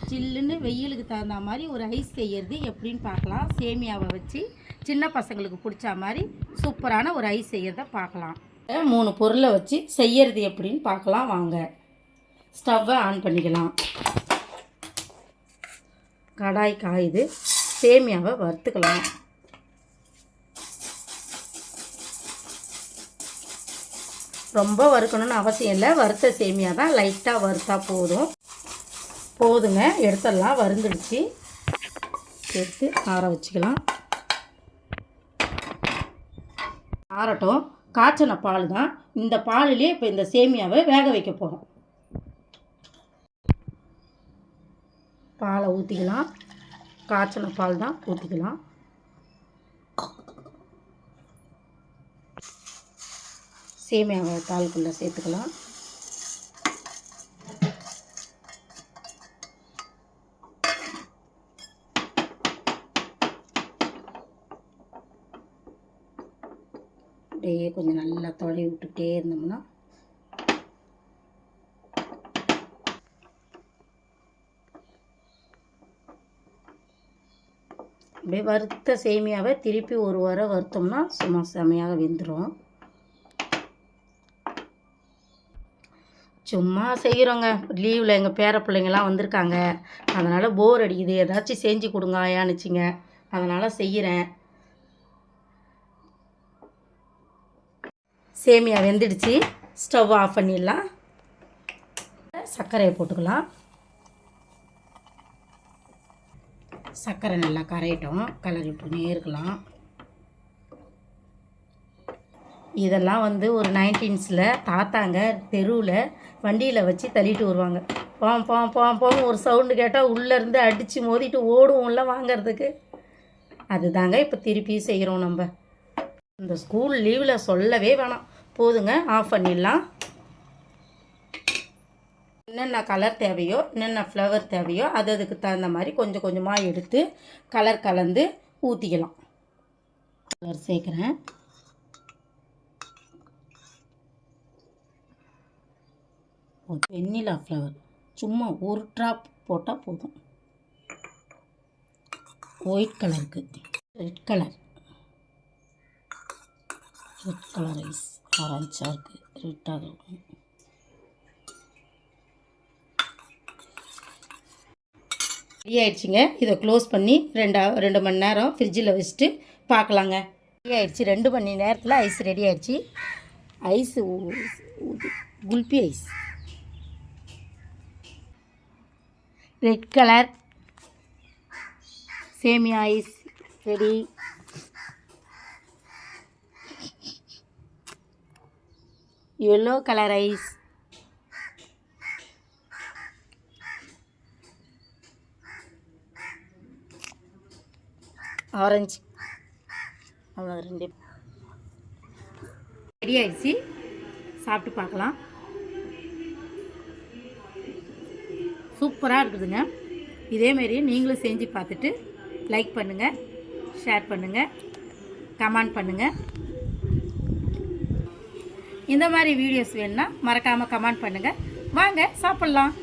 சில்லுன்னு வெயிலுக்கு தகுந்த மாதிரி ஒரு ஐஸ் செய்கிறது எப்படின்னு பார்க்கலாம். சேமியாவை வச்சு சின்ன பசங்களுக்கு பிடிச்ச மாதிரி சூப்பரான ஒரு ஐஸ் செய்கிறத பார்க்கலாம். 3 பொருளை வச்சு செய்கிறது எப்படின்னு பார்க்கலாம் வாங்க. ஸ்டவ்வை ஆன் பண்ணிக்கலாம். கடாய் காயுது. சேமியாவை வறுத்துக்கலாம். ரொம்ப வறுக்கணும்னு அவசியம் இல்லை. வறுத்த சேமியா தான், லைட்டாக வறுத்தா போதுங்க. எடுத்துடலாம். வறுந்துடுச்சு. எடுத்து ஆற வச்சுக்கலாம். ஆறட்டும். காய்ச்சின பால் தான். இந்த பாலிலே இப்போ இந்த சேமியாவை வேக வைக்க போகிறோம். பாலை ஊற்றிக்கலாம். காய்ச்சின பால் தான், ஊற்றிக்கலாம். சேமியாவை பாலுக்குள்ளே சேர்த்துக்கலாம். அப்படியே கொஞ்சம் நல்லா தொலை விட்டுக்கிட்டே இருந்தோம்னா அப்படியே வறுத்த சேமியாவை திருப்பி ஒரு வாரம் வறுத்தோம்னா சும்மா செமையாக வெந்துடும். சும்மா செய்கிறோங்க. லீவில் எங்கள் பேர பிள்ளைங்கள்லாம் வந்திருக்காங்க. அதனால் போர் அடிக்குது, ஏதாச்சும் செஞ்சு கொடுங்க ஆயானுச்சிங்க. அதனால் செய்கிறேன். சேமியா வெந்துடுச்சு. ஸ்டவ் ஆஃப் பண்ணிடலாம். சர்க்கரையை போட்டுக்கலாம். சர்க்கரை நல்லா கரையட்டும். கலரி விட்டுனே இருக்கலாம். இதெல்லாம் ஒரு 1900s தாத்தாங்க தெருவில் வண்டியில் வச்சு தள்ளிட்டு வருவாங்க. போம் ஒரு சவுண்டு கேட்டால் உள்ளேருந்து அடித்து மோதிட்டு ஓடுவோம்ல வாங்கிறதுக்கு. அதுதாங்க இப்போ திருப்பி செய்கிறோம் நம்ம. இந்த ஸ்கூல் லீவில் சொல்லவே வேணாம். போதுங்க, ஆஃப் பண்ணிடலாம். என்னென்ன கலர் தேவையோ, என்னென்ன ஃப்ளவர் தேவையோ அதுக்கு தகுந்த மாதிரி கொஞ்சம் கொஞ்சமாக எடுத்து கலர் கலந்து ஊற்றிக்கலாம். கலர் சேர்க்குறேன். வெண்ணிலா ஃப்ளவர் சும்மா ஒரு ட்ராப் போட்டால் போதும். ஒயிட் கலருக்கு ரெட் கலர் ஐஸ் ஆரஞ்சாக இருக்குது. ரெட்டாக இருக்கும். ரெடி ஆகிடுச்சிங்க. இதை க்ளோஸ் பண்ணி 2 மணி நேரம் ஃப்ரிட்ஜில் வச்சுட்டு பார்க்கலாங்க. ரெடி ஆகிடுச்சி. 2 மணி நேரத்தில் ஐஸ் ரெடி ஆகிடுச்சி. Ice kulfi ice red colour சேமியா ice ready. yellow colour ice, orange. அவ்வளோ 2 ரெடி ஆகிடுச்சு. சாப்பிட்டு பார்க்கலாம். சூப்பராக இருக்குதுங்க. இதேமாரி நீங்களும் செஞ்சு பார்த்துட்டு லைக் பண்ணுங்கள், ஷேர் பண்ணுங்கள், கமெண்ட் பண்ணுங்கள். இந்த மாதிரி வீடியோஸ் வேணுன்னா மறக்காமல் கமெண்ட் பண்ணுங்கள். வாங்க சாப்பிட்லாம்.